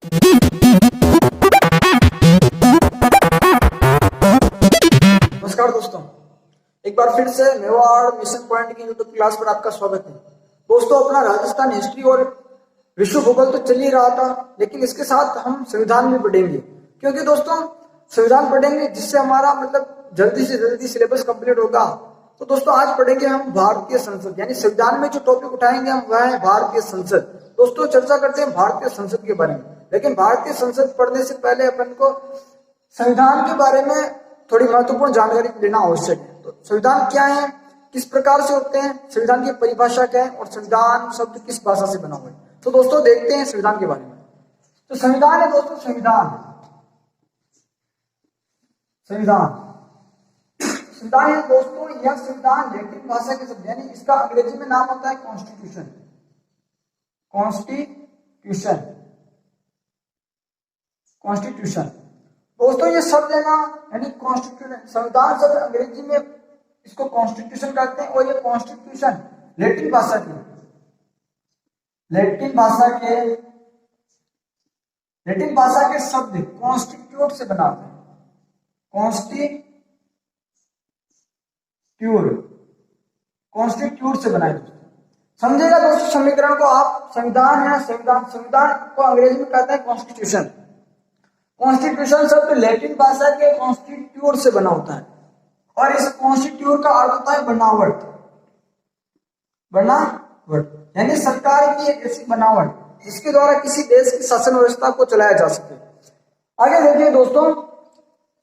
नमस्कार दोस्तों, एक बार फिर से मेवाड़ मिशन पॉइंट की यूट्यूब क्लास पर आपका स्वागत है। दोस्तों, अपना राजस्थान हिस्ट्री और विश्व भूगोल तो चल ही रहा था, लेकिन इसके साथ हम संविधान भी पढ़ेंगे, क्योंकि दोस्तों संविधान पढ़ेंगे जिससे हमारा मतलब जल्दी से जल्दी सिलेबस कंप्लीट होगा। तो दोस्तों आज पढ़ेंगे हम भारतीय संसद, यानी संविधान में जो टॉपिक उठाएंगे हम वह है भारतीय संसद। दोस्तों चर्चा करते हैं भारतीय संसद के बारे में, लेकिन भारतीय संसद पढ़ने से पहले अपन को संविधान के बारे में थोड़ी महत्वपूर्ण जानकारी लेना आवश्यक है। तो संविधान क्या है, किस प्रकार से होते हैं, संविधान की परिभाषा क्या है और संविधान शब्द किस भाषा से बना हुआ है। तो दोस्तों देखते हैं संविधान के बारे में। तो संविधान है दोस्तों, संविधान संविधान है दोस्तों, यह संविधान लैटिन भाषा के शब्द, यानी इसका अंग्रेजी में नाम होता है कॉन्स्टिट्यूशन। कॉन्स्टिट्यूशन कॉन्स्टिट्यूशन दोस्तों ये शब्द है ना, यानी कॉन्स्टिट्यूशन, संविधान शब्द अंग्रेजी में इसको कॉन्स्टिट्यूशन कहते हैं, और ये कॉन्स्टिट्यूशन लैटिन भाषा के शब्द कॉन्स्टिट्यूट से बना है। कॉन्स्टिट्यूट से बनाए दोस्तों। समझेगा दोस्तों समीकरण को आप, संविधान है संविधान को अंग्रेजी में कहते हैं कॉन्स्टिट्यूशन। कॉन्स्टिट्यूशन शब्द लैटिन भाषा के कॉन्स्टिट्यूट से बना होता है, और इस कॉन्स्टिट्यूट का अर्थ होता है बनावट, यानी सरकार की एक ऐसी बनावट जिसके द्वारा किसी देश की शासन व्यवस्था को चलाया जा सके। आगे देखिए दोस्तों,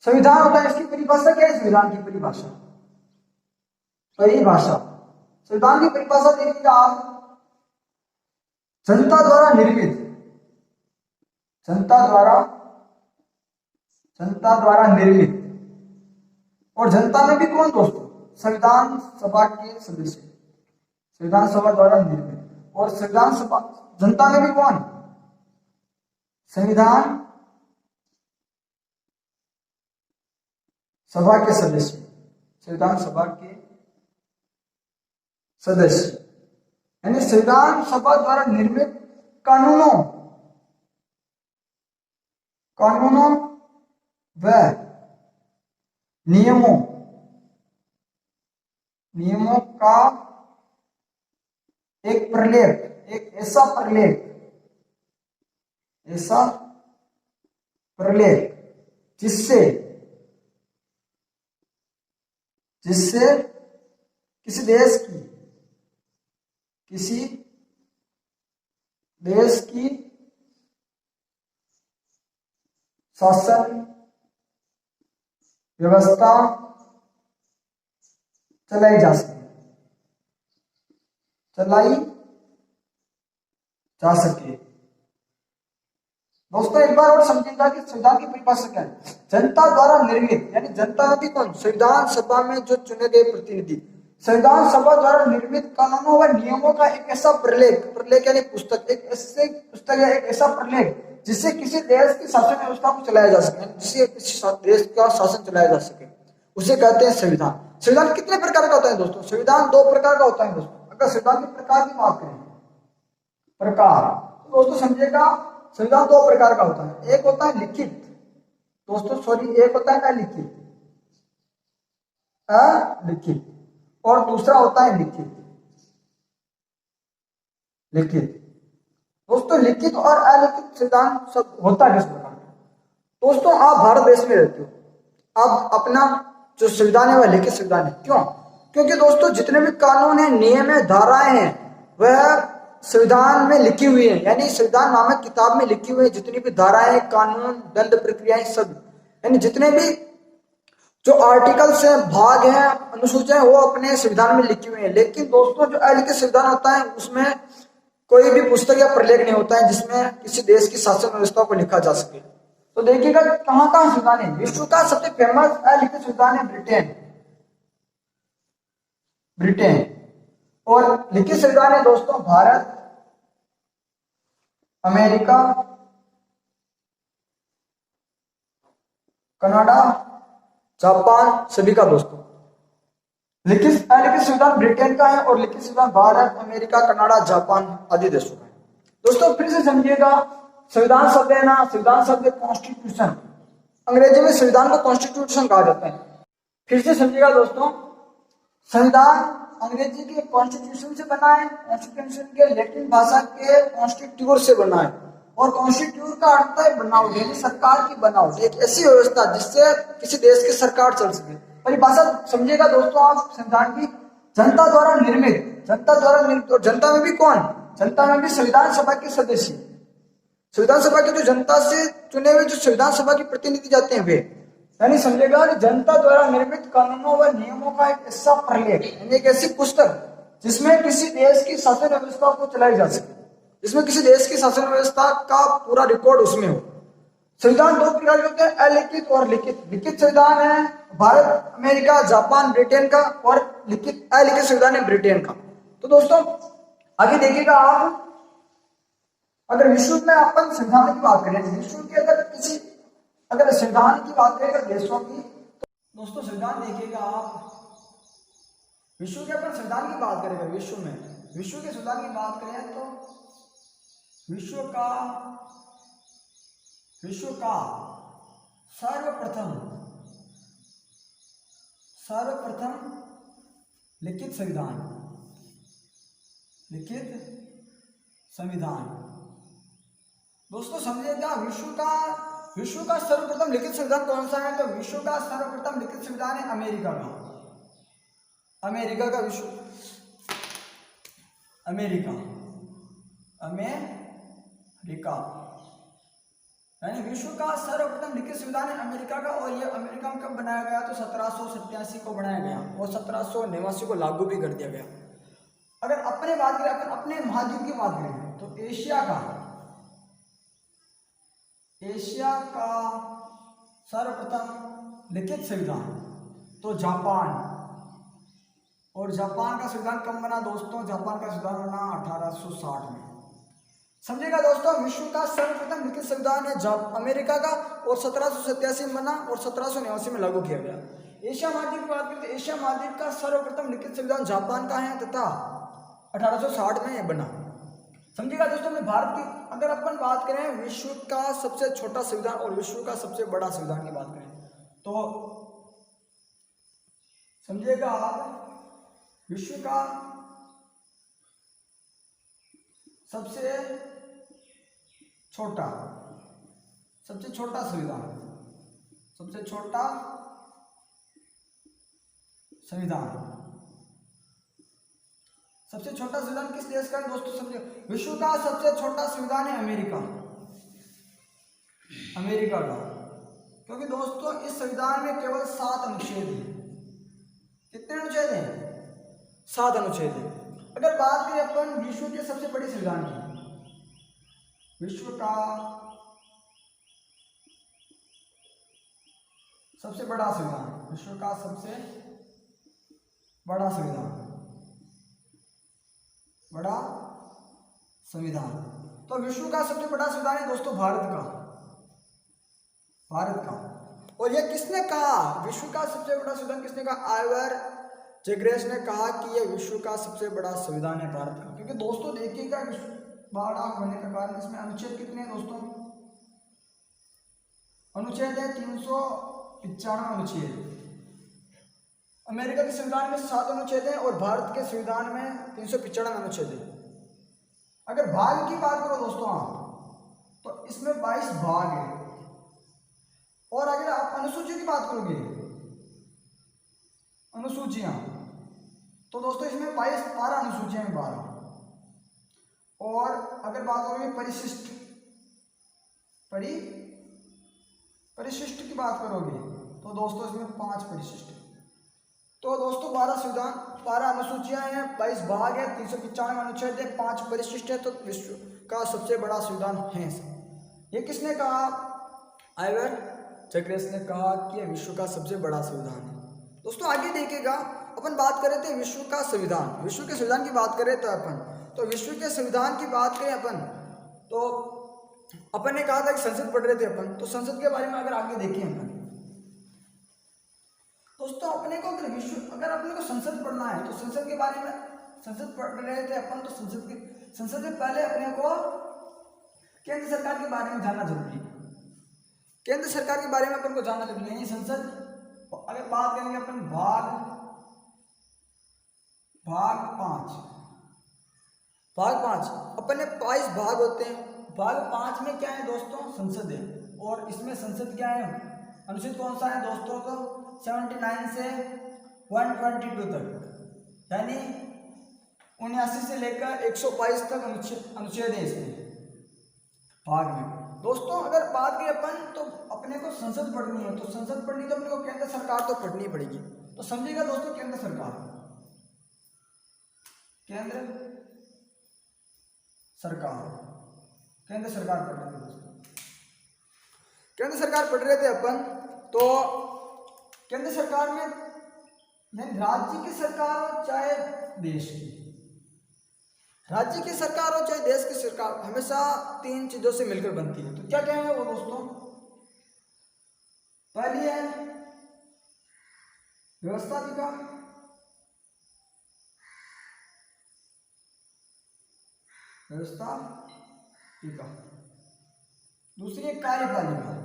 संविधान होता है, इसकी परिभाषा क्या है, संविधान की परिभाषा संविधान की परिभाषा देखिएगा आप, जनता द्वारा निर्मित, और जनता में भी कौन दोस्तों, संविधान सभा के सदस्य, संविधान सभा द्वारा निर्मित, और संविधान सभा जनता में भी कौन, संविधान सभा के सदस्य, संविधान सभा के सदस्य, यानी संविधान सभा द्वारा निर्मित कानूनों व नियमों का एक प्रलेख, एक ऐसा प्रलेख जिससे किसी देश की शासन व्यवस्था चलाई जा सके, दोस्तों एक बार और समझिएगा कि संविधान की परिभाषा क्या है। जनता द्वारा निर्मित, यानी जनता में भी कौन, संविधान सभा में जो चुने गए प्रतिनिधि, संविधान सभा द्वारा निर्मित कानूनों व नियमों का एक ऐसा प्रलेख यानी पुस्तक, एक ऐसा प्रलेख जिससे किसी देश की शासन व्यवस्था को चलाया जा सके, जिससे किसी देश का शासन चलाया जा सके, उसे कहते हैं संविधान। संविधान कितने प्रकार का होता है दोस्तों, संविधान 2 प्रकार का होता है दोस्तों। अगर संविधान के प्रकार की बात करें, तो दोस्तों समझिएगा संविधान 2 प्रकार का होता है। एक होता है लिखित एक होता है अलिखित, और दूसरा होता है लिखित। दोस्तों लिखित और अलिखित संविधान सब होता है किस प्रकार। दोस्तों आप भारत देश में रहते हो, अब अपना जो संविधान है वह लिखित संविधान है। क्यों? क्योंकि दोस्तों जितने भी कानून है, नियम है, धाराएं हैं, वह संविधान में लिखी हुई है, यानी संविधान नामक किताब में लिखी हुई है। जितनी भी धाराएं, कानून, दंड प्रक्रियाएं सब, यानी जितने भी जो आर्टिकल्स हैं, भाग हैं, अनुसूचियां, वो अपने संविधान में लिखी हुई है। लेकिन दोस्तों जो अलिखित संविधान होता है उसमें कोई भी पुस्तक या प्रलेख नहीं होता है जिसमें किसी देश की शासन व्यवस्था को लिखा जा सके। तो देखिएगा कहां संविधान है। विश्व का सबसे फेमस अलिखित संविधान है ब्रिटेन, और लिखित संविधान है दोस्तों भारत, अमेरिका, कनाडा, जापान सभी का दोस्तों। लिखित अलिखित संविधान ब्रिटेन का है, और लिखित संविधान भारत, अमेरिका, कनाडा, जापान आदि देशों का है। दोस्तों फिर से समझिएगा, संविधान शब्द है ना, संविधान शब्द कॉन्स्टिट्यूशन, अंग्रेजी में संविधान को कॉन्स्टिट्यूशन कहा जाता है। फिर से समझिएगा दोस्तों, संविधान अंग्रेजी के कॉन्स्टिट्यूशन से बना है, कॉन्स्टिट्यूशन के लैटिन भाषा के कॉन्स्टिट्यूट से बना है, और कॉन्स्टिट्यूट का अर्थ है बनावट, यानी सरकार की बनावट, एक ऐसी व्यवस्था जिससे किसी देश की सरकार चल सके। परिभाषा समझिएगा दोस्तों आप संविधान की, जनता द्वारा निर्मित, जनता द्वारा निर्मित, और जनता में भी कौन, जनता में भी संविधान सभा के सदस्य, संविधान सभा के जो जनता से चुने हुए जो संविधान सभा के प्रतिनिधि जाते हैं वे, यानी समझेगा जनता द्वारा निर्मित कानूनों व नियमों का एक ऐसा प्रलेख, यानी एक ऐसी पुस्तक जिसमें किसी देश की शासन व्यवस्था को चलाई जा सके, जिसमें किसी देश की शासन व्यवस्था का पूरा रिकॉर्ड उसमें हो। संविधान दो प्रकार के होते हैं, अलिखित और लिखित। लिखित संविधान है भारत, अमेरिका, जापान, ब्रिटेन का, और लिखित अलिखित संविधान है ब्रिटेन का। तो दोस्तों आगे देखिएगा आप, अगर विश्व में अपन संविधान की बात करें, विश्व के अगर संविधान की बात करें देशों की, तो दोस्तों संविधान देखिएगा आप, विश्व के अपन संविधान की बात करेंगे, विश्व के संविधान की बात करें तो विश्व का सर्वप्रथम लिखित संविधान दोस्तों समझिएगा, विश्व का सर्वप्रथम लिखित संविधान कौन सा है, तो विश्व का सर्वप्रथम लिखित संविधान है अमेरिका का यानी विश्व का सर्वप्रथम लिखित संविधान है अमेरिका का। और ये अमेरिका में कब बनाया गया, तो 1787 को बनाया गया, और 1789 को लागू भी कर दिया गया। अगर अपने बात करें, अपन अपने महाद्वीप की बात करें, तो एशिया का सर्वप्रथम लिखित संविधान तो जापान, और जापान का संविधान कब बना दोस्तों, जापान का संविधान बना 1860 में। समझिएगा दोस्तों, विश्व का सर्वप्रथम लिखित संविधान है अमेरिका का, और 1787 में बना और 1789 में लागू किया गया। एशिया महाद्वीप की बात करते हैं, एशिया महाद्वीप का सर्वप्रथम लिखित संविधान जापान का है तथा 1860 में बना। समझिएगा दोस्तों, में भारत की अगर अपन बात करें, विश्व का सबसे छोटा संविधान और विश्व का सबसे बड़ा संविधान की बात करें, तो समझिएगा आप, विश्व का सबसे छोटा संविधान, सबसे छोटा संविधान किस देश का है दोस्तों, समझिए, विश्व का सबसे छोटा संविधान है अमेरिका का, क्योंकि दोस्तों इस संविधान में केवल 7 अनुच्छेद हैं। कितने अनुच्छेद हैं? 7 अनुच्छेद हैं। अगर बात करें अपन विश्व के सबसे बड़े संविधान की, विश्व का सबसे बड़ा संविधान, तो विश्व का सबसे बड़ा संविधान है दोस्तों भारत का। और ये किसने कहा, विश्व का सबसे बड़ा संविधान किसने कहा? आइवर जगरेस ने कहा कि यह विश्व का सबसे बड़ा संविधान है भारत का। क्योंकि दोस्तों देखिएगा, विश्व बड़ा होने का कारण इसमें अनुच्छेद कितने हैं दोस्तों? अनुच्छेद है 395 अनुच्छेद। अमेरिका के संविधान में 7 अनुच्छेद हैं और भारत के संविधान में 395 अनुच्छेद हैं। अगर भाग की बात करो दोस्तों आप, तो इसमें 22 भाग है। और अगर आप अनुसूची की बात करोगे, अनुसूचियां, तो दोस्तों इसमें 12 अनुसूचियां हैं, 12। और अगर बात करोगे परिशिष्ट की बात करोगे, तो दोस्तों इसमें 5 परिशिष्ट। तो दोस्तों 12 अनुसूचियां हैं, 22 भाग है, 395 अनुच्छेद है, 5 परिशिष्ट है, तो विश्व का सबसे बड़ा संविधान है। ये किसने कहा? आइवर जगरेस ने कहा कि विश्व का सबसे बड़ा संविधान है। दोस्तों आगे देखिएगा, अपन बात कर रहे थे विश्व का संविधान, विश्व के संविधान की बात करें तो विश्व के संविधान की बात करें अपन, तो अपन ने कहा था कि संसद पढ़ रहे थे अपन, तो संसद के बारे में अगर आगे देखें अपन दोस्तों, अपने को अगर अपने को संसद पढ़ना है, तो संसद के बारे में, संसद पढ़ रहे थे अपन, तो संसद से पहले अपने को केंद्र सरकार के बारे में जानना जरूरी है। केंद्र सरकार के बारे में अपन को जानना जरूरी है। संसद, अगर बात करेंगे अपन भाग 5 अपन में 22 भाग होते हैं। भाग 5 में क्या है दोस्तों, संसद है। और इसमें संसद क्या है, अनुच्छेद कौन सा है दोस्तों, तो 79 से 122 तक, यानी 79 से लेकर 122 तक अनुच्छेद है इसमें भाग में। दोस्तों अगर बात करें अपन तो अपने को संसद पढ़नी है, तो संसद पढ़नी तो अपने को केंद्र सरकार तो पढ़नी पड़ेगी। तो समझिएगा दोस्तों, केंद्र सरकार पढ़ रहे थे दोस्तों, केंद्र सरकार पढ़ रहे थे अपन। तो केंद्र सरकार में राज्य की सरकार हो चाहे देश की, राज्य की सरकार हो चाहे देश की सरकार, हमेशा 3 चीजों से मिलकर बनती है। तो क्या क्या है वो दोस्तों, पहली है व्यवस्थापिका, दूसरी है कार्यपालिका,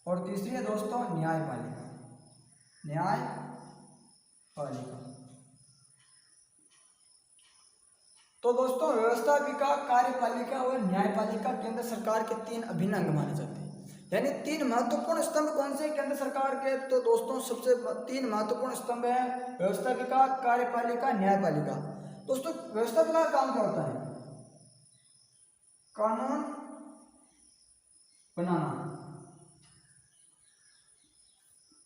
और तीसरी है दोस्तों न्यायपालिका। तो दोस्तों व्यवस्थापिका, कार्यपालिका और न्यायपालिका केंद्र सरकार के 3 अभिन्न अंग माने जाते हैं। यानी 3 महत्वपूर्ण स्तंभ कौन से केंद्र सरकार के, तो दोस्तों सबसे 3 महत्वपूर्ण स्तंभ है व्यवस्थापिका, कार्यपालिका, न्यायपालिका। दोस्तों व्यवस्थापिका का काम क्या होता है, कानून बनाना।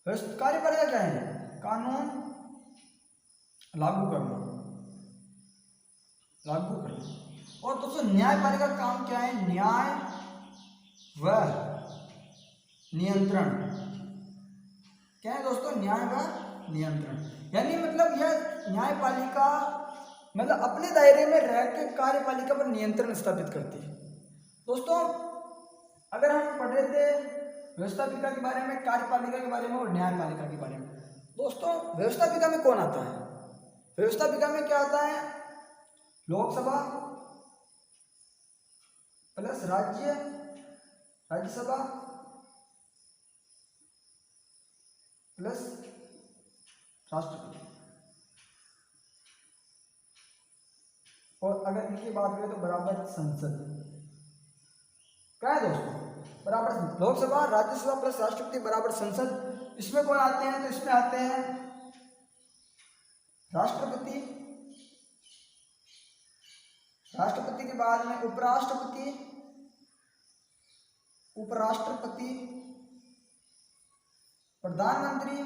कार्यपालिका क्या है, कानून लागू करना। और दोस्तों न्यायपालिका का काम क्या है, न्याय व नियंत्रण। क्या है दोस्तों, न्याय व नियंत्रण। यानी मतलब यह न्यायपालिका मतलब अपने दायरे में रह के कार्यपालिका पर नियंत्रण स्थापित करती है। दोस्तों अगर हम पढ़ रहे थे व्यवस्थापिका के बारे में, कार्यपालिका के बारे में और न्यायपालिका के बारे में, दोस्तों व्यवस्थापिका में कौन आता है, व्यवस्थापिका में क्या आता है, लोकसभा प्लस राज्यसभा प्लस राष्ट्रपति। और अगर इनकी बात करें तो बराबर संसद। क्या है दोस्तों, बराबर लोकसभा, राज्यसभा प्लस राष्ट्रपति बराबर संसद। इसमें कौन आते हैं, तो इसमें आते हैं राष्ट्रपति के बाद में उपराष्ट्रपति, प्रधानमंत्री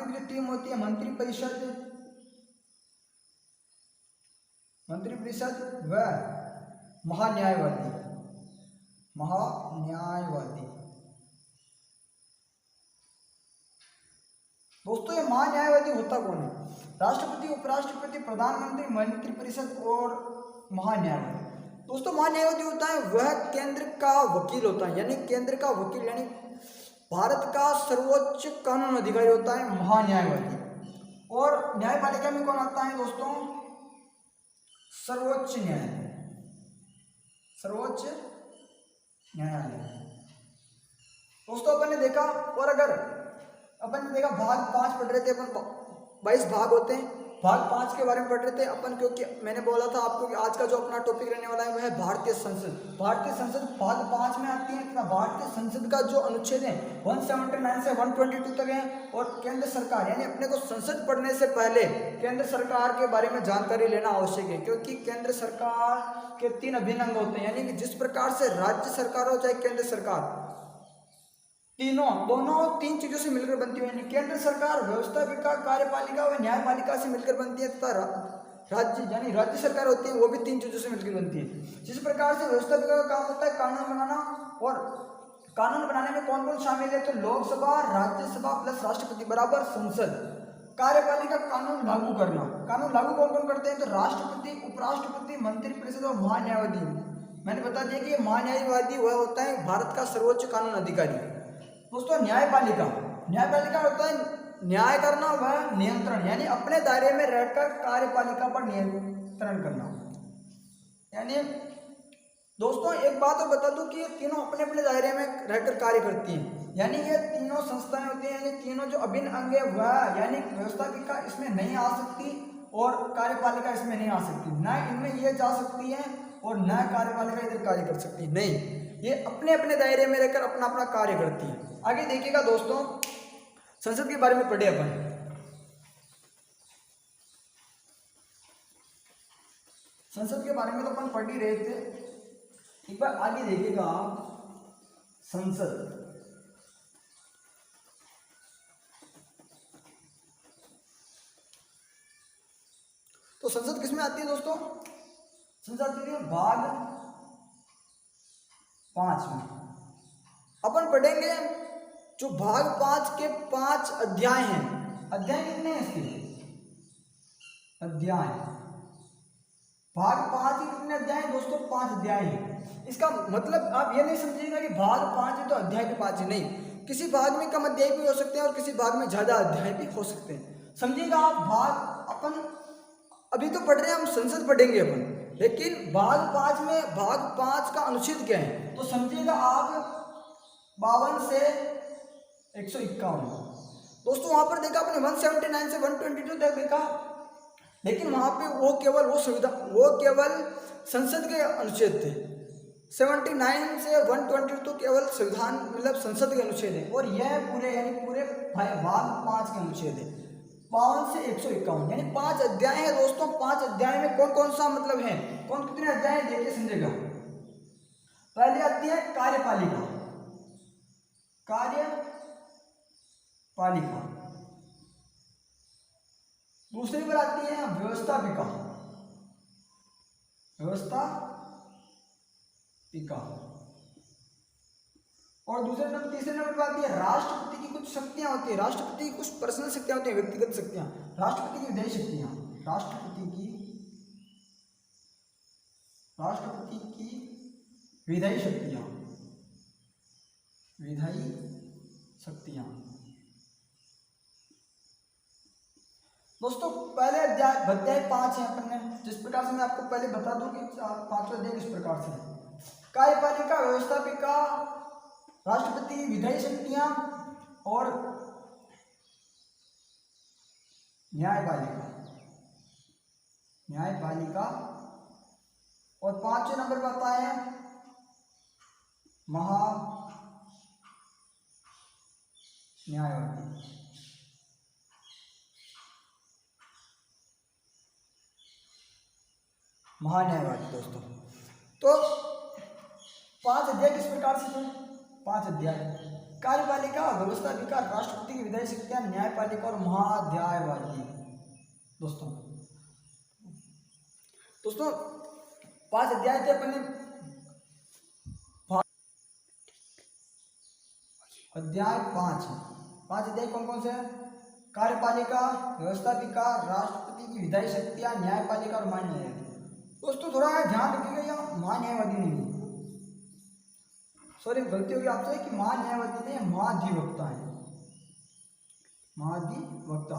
की जो टीम होती है मंत्रिपरिषद व महान्यायवादी। दोस्तों ये महान्यायवादी होता कौन है, राष्ट्रपति, उपराष्ट्रपति, प्रधानमंत्री, मंत्रिपरिषद और महान्यायवादी। दोस्तों महान्यायवादी होता है वह केंद्र का वकील होता है, यानी केंद्र का वकील, यानी भारत का सर्वोच्च कानून अधिकारी होता है महान्यायवादी। और न्यायपालिका में कौन आता है दोस्तों, सर्वोच्च न्यायालय। दोस्तों अपन ने देखा, और अगर अपन ने देखा भाग 5 पढ़ रहे थे अपन, 22 भाग होते हैं, भाग 5 के बारे में पढ़ रहे थे अपन, क्योंकि मैंने बोला था आपको कि आज का जो अपना टॉपिक रहने वाला है वह है भारतीय संसद। भारतीय संसद भाग 5 में आती है। भारतीय संसद का जो अनुच्छेद है 179 से 122 तक है। और केंद्र सरकार, यानी अपने को संसद पढ़ने से पहले केंद्र सरकार के बारे में जानकारी लेना आवश्यक है, क्योंकि केंद्र सरकार के 3 अभिन्न अंग होते हैं। यानी कि जिस प्रकार से राज्य सरकार हो चाहे केंद्र सरकार, दोनों 3 चीजों से मिलकर बनती है। केंद्र सरकार व्यवस्थापिका, कार्यपालिका और न्यायपालिका से मिलकर बनती है, तथा राज्य यानी राज्य सरकार होती है वो भी 3 चीजों से मिलकर बनती है। जिस प्रकार से व्यवस्थापिका का काम होता है कानून बनाना, और कानून बनाने में कौन कौन शामिल है, तो लोकसभा, राज्यसभा प्लस राष्ट्रपति बराबर संसद। कार्यपालिका कानून लागू करना, कानून लागू कौन कौन करते हैं, तो राष्ट्रपति, उपराष्ट्रपति, मंत्रिपरिषद और महान्यायवादी। मैंने बता दिया कि महान्यायवादी वह होता है भारत का सर्वोच्च कानून अधिकारी। दोस्तों न्यायपालिका होता है न्याय करना वह नियंत्रण, यानी अपने दायरे में रहकर कार्यपालिका पर नियंत्रण करना। यानी दोस्तों एक बात और बता दूं कि ये तीनों अपने अपने दायरे में रहकर कार्य करती हैं, यानी ये तीनों संस्थाएं होती हैं, यानी तीनों जो अभिन्न अंग है वह, यानी व्यवस्थापिका इसमें नहीं आ सकती और कार्यपालिका इसमें नहीं आ सकती, न इनमें ये जा सकती है और न कार्यपालिका इधर कार्य कर सकती, नहीं, ये अपने अपने दायरे में रहकर अपना अपना कार्य करती है। आगे देखिएगा दोस्तों, संसद के बारे में पढ़े अपन। संसद के बारे में तो अपन पढ़ ही रहे थे, एक बार आगे देखिएगा आप। संसद, तो संसद किसमें आती है दोस्तों? संसद आती है भाग 5 में। अपन पढ़ेंगे जो भाग 5 के 5 अध्याय हैं। अध्याय कितने हैं इसके? अध्याय, भाग 5 के कितने अध्याय हैं दोस्तों? 5 अध्याय हैं। इसका मतलब आप ये नहीं समझिएगा कि भाग 5 है तो अध्याय भी 5 है, नहीं, किसी भाग में कम अध्याय भी हो सकते हैं और किसी भाग में ज्यादा अध्याय भी हो सकते हैं। समझिएगा आप, भाग अपन अभी तो पढ़ रहे हैं, हम संसद पढ़ेंगे अपन, लेकिन भाग 5 में भाग 5 का अनुच्छेद क्या है तो समझिएगा आप 52 से 151। दोस्तों वहां पर देखा आपने 179 से 122 तक देखा, लेकिन वहां पे वो केवल संसद के अनुच्छेद थे। 79 से 122 तो केवल संविधान मतलब संसद के अनुच्छेद है, और यह पूरे यानी पूरे भाग 5 के अनुच्छेद है। 52 से 151 यानी 5 अध्याय है दोस्तों। 5 अध्याय में कौन कौन सा मतलब है, कौन कितने अध्याय है देखिए समझेगा। पहले आती है कार्यपालिका, कार्यपालिका। दूसरी पर आती है व्यवस्थापिका, व्यवस्थापिका। और दूसरे नंबर तीसरे नंबर पर आती है राष्ट्रपति की कुछ शक्तियां होती है, राष्ट्रपति की कुछ पर्सनल शक्तियां होती है, व्यक्तिगत शक्तियां, राष्ट्रपति की विधायी शक्तियां, राष्ट्रपति की विधायी शक्तियां, विधायी शक्तियां। दोस्तों पहले अध्याय 5 है अपन ने, जिस प्रकार से मैं आपको पहले बता दूं कि 5वां अध्याय किस प्रकार से है। कार्यपालिका, व्यवस्थापिका, राष्ट्रपति, विधायी शक्तियां और न्यायपालिका और 5वें नंबर पर आता है महान्यायवादी। दोस्तों तो 5 अध्याय किस प्रकार से थे? 5 अध्याय कार्यपालिका, व्यवस्थापिका, राष्ट्रपति की विधायी शक्तियां, न्यायपालिका और महान्यायवादी। दोस्तों 5 अध्याय थे अपने। अध्याय 5 अध्याय कौन कौन से हैं? कार्यपालिका, व्यवस्थापिका, राष्ट्रपति की विधायी शक्तियां, न्यायपालिका और महान्यायवादी। दोस्तों थोड़ा ध्यान रखिएगा, यहाँ महान्यायवादी नहीं, सॉरी गलती होगी आपसे कि महान्यायवादी नहीं, महाधिवक्ता है, महाधिवक्ता।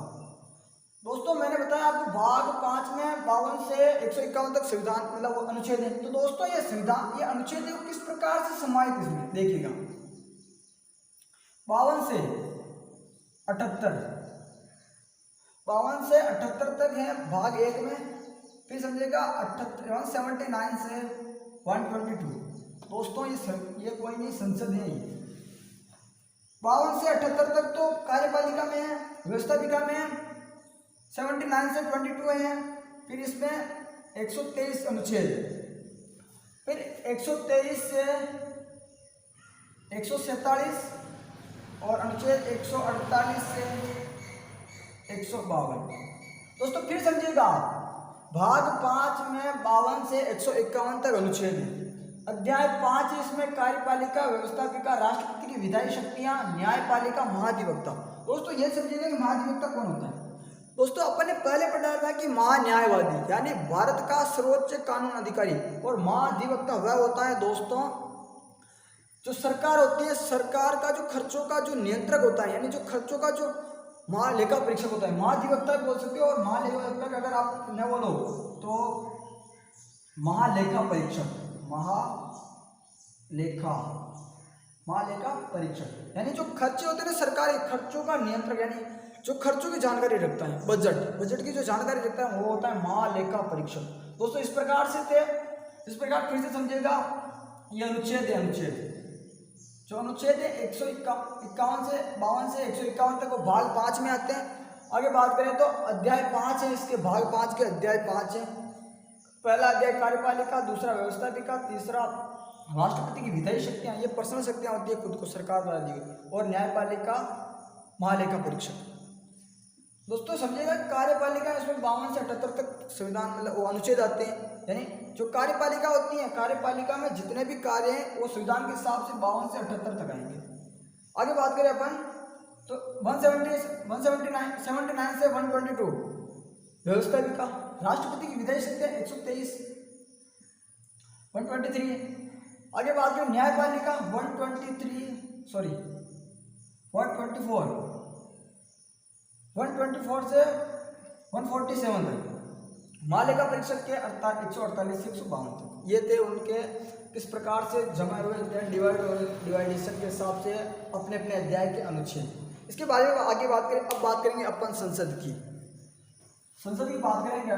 दोस्तों मैंने बताया आपको भाग 5 में 52 से 151 तक संविधान मतलब वो अनुच्छेद है। तो दोस्तों ये संविधान, ये अनुच्छेद है किस प्रकार से समाहित इसमें देखिएगा। 52 से 78 तक है भाग 1 में, फिर समझिएगा 179 से 122। दोस्तों ये कोई नहीं संसद है। 52 से 78 तक तो कार्यपालिका में है, व्यवस्थापिका में है, 79 से 22 है, फिर इसमें 123 अनुच्छेद, फिर 123 से 147 और अनुच्छेद 148 से 152। दोस्तों फिर समझिएगा, भाग 5 में 52 से 151 तक अनुच्छेद है। अध्याय 5 इसमें कार्यपालिका, व्यवस्थापिका, राष्ट्रपति की विधायी शक्तियां, न्यायपालिका, महाधिवक्ता। दोस्तों ये समझिएगा कि महाधिवक्ता कौन होता है। दोस्तों अपन ने पहले पढ़ा था कि महान्यायवादी यानी भारत का सर्वोच्च कानून अधिकारी, और महाधिवक्ता वह होता है दोस्तों जो सरकार होती है, सरकार का जो खर्चों का जो नियंत्रक होता है, यानी जो खर्चों का जो महालेखा परीक्षक होता है, महाधिवक्ता भी बोल सकते हो, और महालेखा अगर आप न बोलो तो महालेखा परीक्षक, महालेखा परीक्षक यानी जो खर्चे होते हैं ना सरकारी खर्चों का नियंत्रक, यानी जो खर्चों की जानकारी रखता है, बजट की जो जानकारी रखता है वो होता है महालेखा परीक्षक। दोस्तों इस प्रकार से थे, इस प्रकार फिर से समझिएगा, ये अनुच्छेद है, अनुच्छेद जो अनुच्छेद है 151 से 52 से 151 तक वो भाग 5 में आते हैं। आगे बात करें तो अध्याय 5 है, इसके भाग 5 के अध्याय 5 है। पहला अध्याय कार्यपालिका, दूसरा व्यवस्थापिका, तीसरा राष्ट्रपति की विधायी शक्तियाँ, ये पर्सनल शक्तियाँ होती है खुद को सरकार द्वारा दी गई, और न्यायपालिका महालेखा परीक्षक। दोस्तों समझिएगा कार्यपालिका इसमें 52 से 78 तक संविधान मतलब वो अनुच्छेद आते हैं, यानी जो कार्यपालिका होती है, कार्यपालिका में जितने भी कार्य हैं वो संविधान के हिसाब से 52 से 78 तक आएंगे। आगे बात करें अपन तो 179 से 122 व्यवस्थापिका, राष्ट्रपति की विधायी शक्तियाँ 123, 123। आगे बात करें न्यायपालिका 124 से 147 तक, महालेखा परीक्षक के 148 से 152 तक। ये थे उनके किस प्रकार से जमा हुए डिवाइडेशन के हिसाब से अपने अपने अध्याय के अनुच्छेद। इसके बारे में आगे बात करें। अब बात करेंगे अपन संसद की बात करेंगे।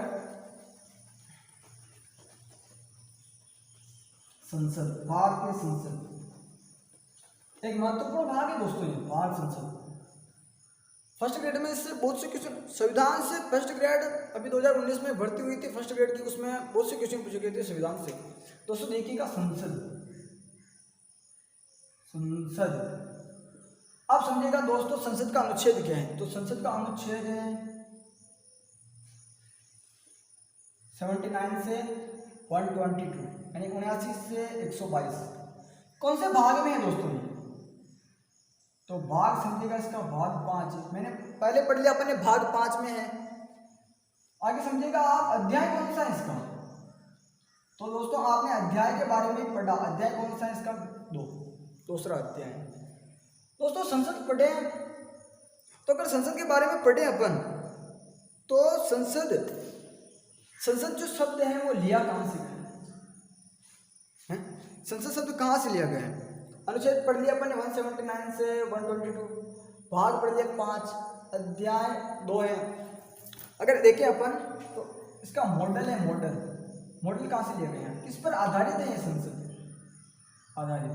संसद, भारतीय संसद एक महत्वपूर्ण भाग है दोस्तों, ये भारत संसद। फर्स्ट ग्रेड में इससे बहुत से क्वेश्चन, संविधान से फर्स्ट ग्रेड अभी 2019 में भर्ती हुई थी फर्स्ट ग्रेड की, उसमें बहुत से क्वेश्चन पूछे गए थे संविधान से। दोस्तों देखिएगा संसद, आप समझिएगा दोस्तों संसद का अनुच्छेद क्या है। तो संसद का अनुच्छेद है 79 से 122, यानी 79 से 122। कौन से भाग में है दोस्तों? तो भाग समझिएगा इसका भाग 5 है, मैंने पहले पढ़ लिया अपने भाग 5 में है। आगे समझिएगा आप अध्याय कौन सा है इसका। तो दोस्तों आपने अध्याय के बारे में पढ़ा, अध्याय कौन सा है इसका? दूसरा अध्याय। दोस्तों संसद पढ़े, तो अगर संसद के बारे में पढ़े अपन तो संसद जो शब्द है वो लिया कहाँ से गया है? संसद शब्द कहाँ से लिया गया है? अनुच्छेद पढ़ लिया अपन 179 से 122, भाग पढ़ लिया 5, अध्याय 2 है। अगर देखें अपन तो इसका मॉडल है, मॉडल कहाँ से लिया गया है, किस पर आधारित है ये संसद? आधारित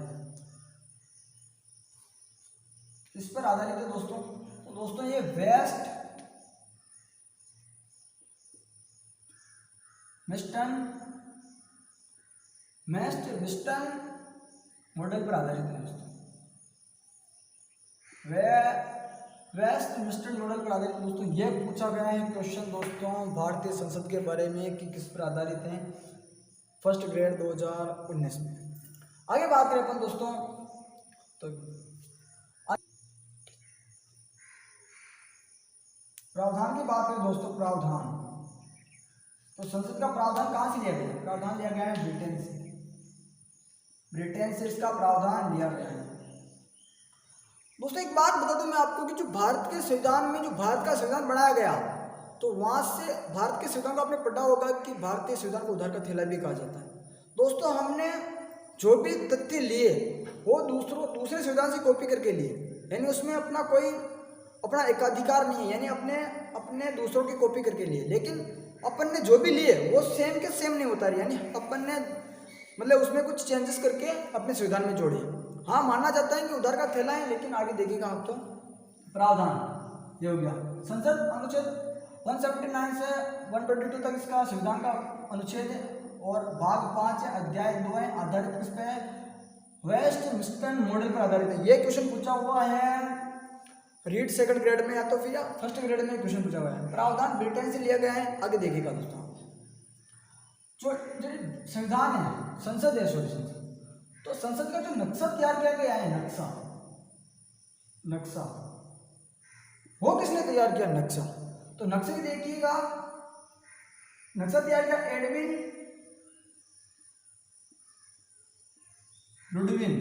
इस पर आधारित है दोस्तों। तो दोस्तों ये वेस्टमिंस्टर मॉडल पर आधारित है दोस्तों। वेस्टमिंस्टर मॉडल पर आधारित दोस्तों। ये पूछा गया है क्वेश्चन दोस्तों भारतीय संसद के बारे में कि किस पर आधारित है, फर्स्ट ग्रेड 2019 में। आगे बात करें अपन दोस्तों तो प्रावधान की बात करें दोस्तों। प्रावधान तो संसद का प्रावधान कहाँ से लिया गया? प्रावधान लिया गया है ब्रिटेन से इसका प्रावधान लिया गया है। दोस्तों एक बात बता दूं मैं आपको कि जो भारत के संविधान में जो भारत का संविधान बनाया गया, तो वहां से भारत के संविधान को आपने पढ़ा होगा कि भारतीय संविधान को उधार का थैला भी कहा जाता है। दोस्तों हमने जो भी तथ्य लिए वो दूसरे संविधान से कॉपी करके लिए, यानी उसमें अपना एकाधिकार नहीं है, यानी अपने दूसरों की कॉपी करके लिए। लेकिन अपन ने जो भी लिए वो सेम के सेम नहीं उतारी, यानी अपन ने मतलब उसमें कुछ चेंजेस करके अपने संविधान में जोड़े। हाँ माना जाता है कि उधार का थैला है, लेकिन आगे देखिएगा आप तो प्रावधान ये हो गया। संसद अनुच्छेद 179 से 122 तक इसका संविधान का अनुच्छेद है, और भाग 5 है, अध्याय 2 है, आधारित किस पे है? वेस्टमिंस्टर मॉडल पर आधारित है। ये क्वेश्चन पूछा हुआ है रीड सेकंड ग्रेड में या तो फिर फर्स्ट ग्रेड में क्वेश्चन पूछा हुआ है। प्रावधान ब्रिटेन से लिया गया है। आगे देखिएगा दोस्तों जो संविधान है, संसद है, तो संसद का जो नक्शा तैयार किया गया है, नक्शा वो किसने तैयार किया? नक्शा। तो नक्शे की देखिएगा, नक्शा तैयार किया Edwin Ludwin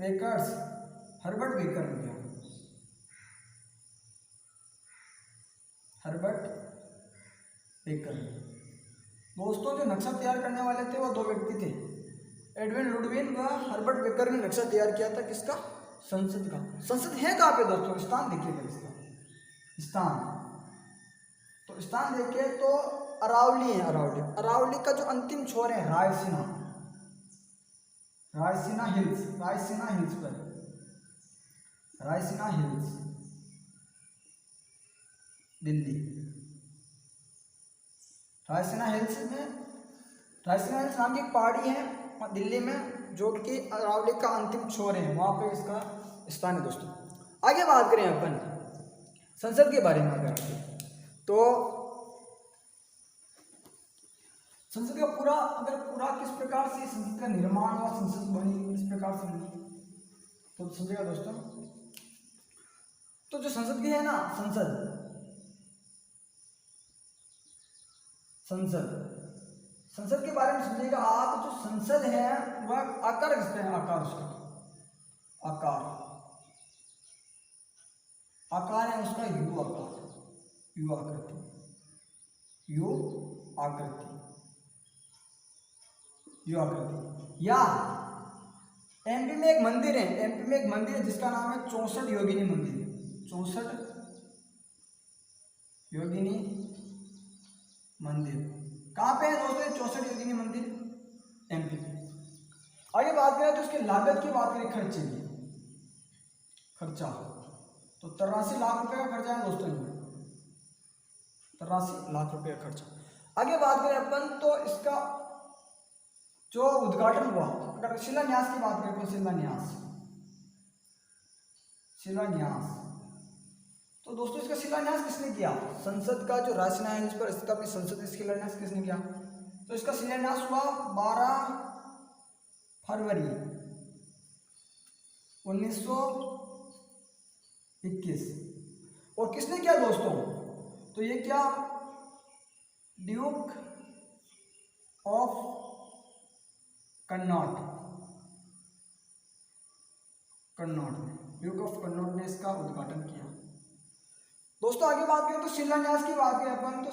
bakers, Herbert baker हो गया, हर्बर्ट बेकर। दोस्तों जो नक्शा तैयार करने वाले थे वो दो व्यक्ति थे, एडविन लुडविन व हर्बर्ट बेकर ने नक्शा तैयार किया था किसका? संसद का। संसद है कहाँ पे दोस्तों? स्थान देखिएगा इसका, स्थान तो स्थान देखिए तो अरावली है, अरावली। अरावली का जो अंतिम छोर है रायसीना, रायसीना हिल्स, रायसीना हिल्स पर, रायसीना हिल्स दिल्ली। रायसीना हिल्स में, रायसीना हिल्स नाम की एक पहाड़ी है दिल्ली में जो कि अरावली का अंतिम छोर है, वहां पे इसका स्थान है दोस्तों। आगे बात करें अपन संसद के बारे में, तो संसद का पूरा किस प्रकार से संसद का निर्माण हुआ, संसद बनी इस प्रकार से बनी, तो समझेगा दोस्तों। तो जो संसद की है ना, संसद के बारे में समझिएगा आप। जो संसद है वह आकार किसका है? आकार उसका, आकार है उसका यू आकार, यू आकृति, यू आकृति, यू आकृति। या एमपी में एक मंदिर है, एमपी में एक मंदिर है जिसका नाम है 64 योगिनी मंदिर, 64 योगिनी मंदिर। कहाँ पे है दोस्तों 64 योगिनी मंदिर? एमपी में। आगे बात करें तो उसकी लागत की बात करें, खर्चे की, खर्चा तो 83 लाख रुपए का खर्चा है दोस्तों, 83 लाख रुपए का खर्चा। आगे बात करें अपन तो इसका जो उद्घाटन हुआ, अगर शिलान्यास की बात करें तो शिलान्यास तो दोस्तों इसका शिलान्यास किसने किया? संसद का जो रायसीना हिल्स पर इसका भी संसद शिलान्यास किसने किया? तो इसका शिलान्यास हुआ 12 फरवरी 1921। और किसने किया दोस्तों? तो ये क्या Duke of Connaught, Duke of Connaught ने इसका उद्घाटन किया दोस्तों। आगे बात करें तो शिलान्यास की बात करें अपन तो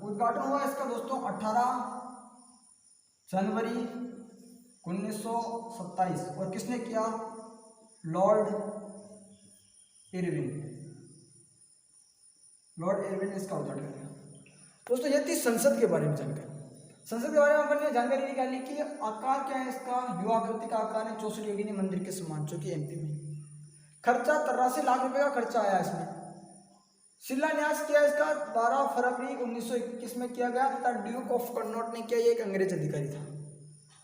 उद्घाटन हुआ इसका दोस्तों 18 जनवरी 1927। और किसने किया? लॉर्ड इरविन ने इसका उद्घाटन किया दोस्तों। ये थी संसद के बारे में जानकारी। संसद के बारे में अपन ने जानकारी निकाली कि आकार क्या है इसका, यू आकृति का आकार है 64 योगिनी मंदिर के समान जो कि एमपी में। खर्चा 83 लाख रुपए का खर्चा आया इसमें। शिलान्यास किया इसका 12 फरवरी 1921 में किया गया तथा ड्यूक ऑफ कन्नॉट ने किया, ये एक अंग्रेज अधिकारी था।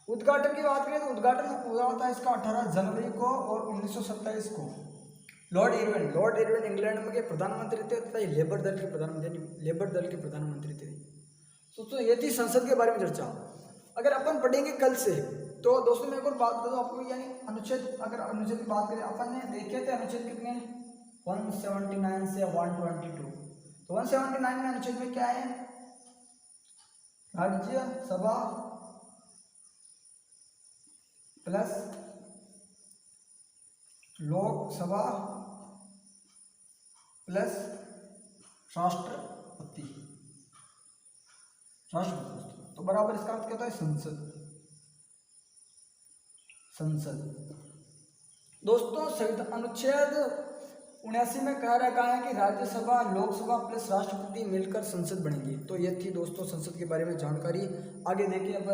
उद्घाटन की बात करें तो उद्घाटन हुआ था इसका 18 जनवरी को और 1927 को। लॉर्ड इरविन इंग्लैंड में के प्रधानमंत्री थे तथा लेबर दल के प्रधानमंत्री थे। दोस्तों ये थी संसद के बारे में चर्चा। अगर अपन पढ़ेंगे कल से तो दोस्तों मैं एक और बात बता दूं आपको, यानी अनुच्छेद, अगर अनुच्छेद की बात करें अपन ने देखे थे अनुच्छेद कितने 179 से 122। तो 179 में अनुच्छेद में क्या है? राज्यसभा प्लस लोकसभा प्लस राष्ट्रपति। तो बराबर इसका अर्थ क्या होता है? संसद। दोस्तों अनुच्छेद 79 में कह रखा है कि राज्यसभा लोकसभा प्लस राष्ट्रपति मिलकर संसद बनेंगी। तो ये थी दोस्तों संसद के बारे में जानकारी। आगे देखिए अब